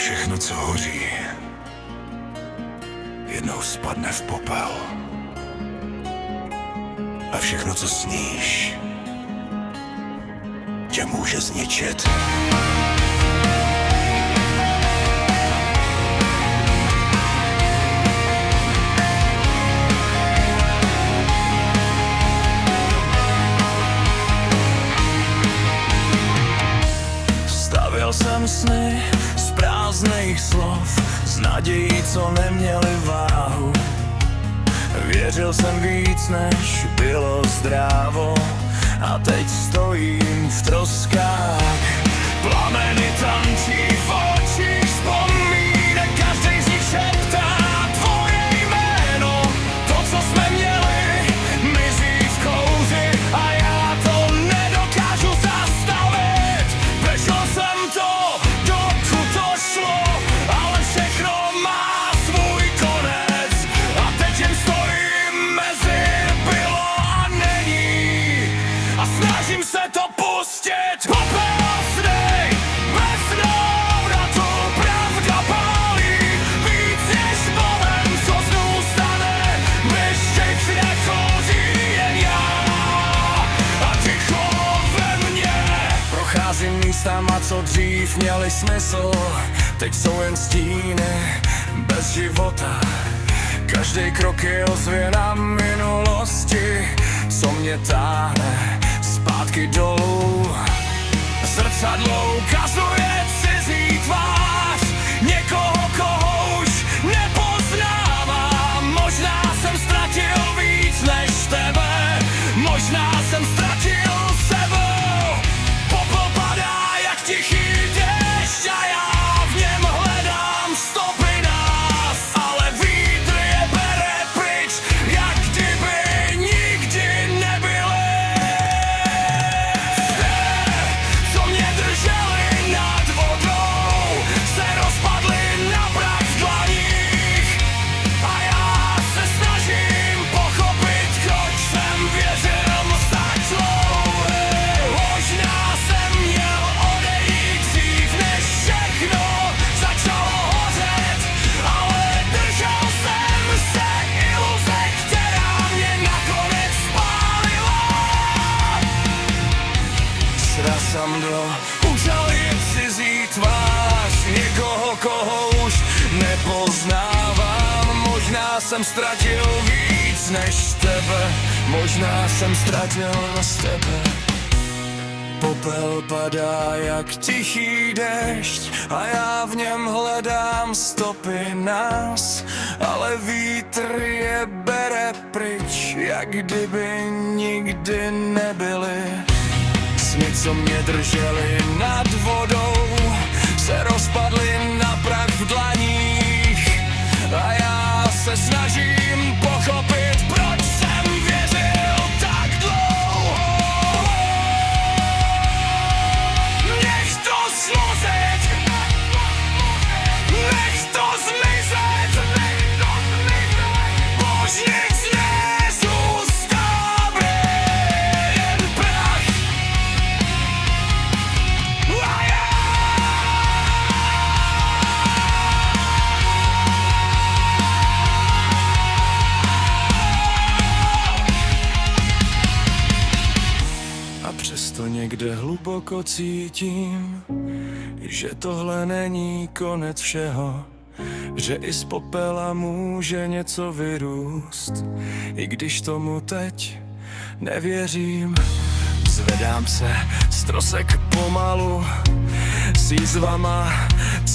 Všechno, co hoří, jednou spadne v popel. A všechno, co sníš, tě může zničit. Stavěl jsem sny z prázdných slov, z nadějí, co neměly váhu. Věřil jsem víc, než bylo zdrávo, a teď stojím v troskách. Plameny tančí v očích vzpomínek, každej z nich šeptá tvoje jméno. To, co jsme měli, mizí v kouři a já to nedokážu zastavit. Prešel jsem to, dokud to šlo, ale všechno má svůj konec. A teď jen stojím mezi bylo a není a snažím se to pustit. Popel sny, bez návratu, pravda pálí víc než bolem, co z dnů stane, když těch nechodí jen já a ticho ve mně. Procházím místama, co dřív měli smysl, teď jsou jen stíny bez života. Každý krok je ozvěna minulosti, co mě táhne zpátky dolů. Zrcadlo ukazuje cizí tvář někoho, koho už nepoznávám. Možná jsem ztratil víc než tebe, možná jsem ztratil sebe. Popel padá jak tichý déšť a já v něm hledám stopy nás, ale vítr je bere pryč, jak kdyby nikdy nebyly. Co mě drželi nad vodou, se rozpadly na prach v dlaních a já se snažím pochopit, proč jsem věřil tak dlouho. Možná jsem měl odejít dřív, než všechno začalo hořet, ale držel jsem se iluze, která mě nakonec spálila. Sraz jsem do úžaly cizí tvář někoho, koho už nepoznávám. Možná jsem ztratil víc než tebe, možná jsem ztratil z tebe. Popel padá jak tichý déšť a já v něm hledám stopy nás, ale vítr je bere pryč, jak kdyby nikdy nebyly. Sny, co mě drželi nad vodou, se rozpadly na prach v dlaních a já se snažím pochopit, proč jsem věřil tak dlouho. Nech to zmozit, nech to zmizet, už nic nezůstává, jen prach. A já a přesto někde hluboko cítím, že tohle není konec všeho, že i z popela může něco vyrůst, i když tomu teď nevěřím. Zvedám se z trosek pomalu, s jízvama,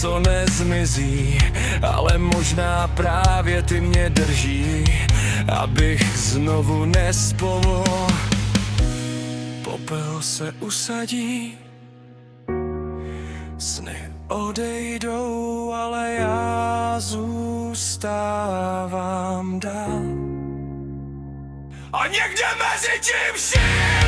co nezmizí, ale možná právě ty mě drží, abych znovu nespomohl. Popel se usadí, sny odejdou, ale já zůstávám dál. A někde mezi tím vším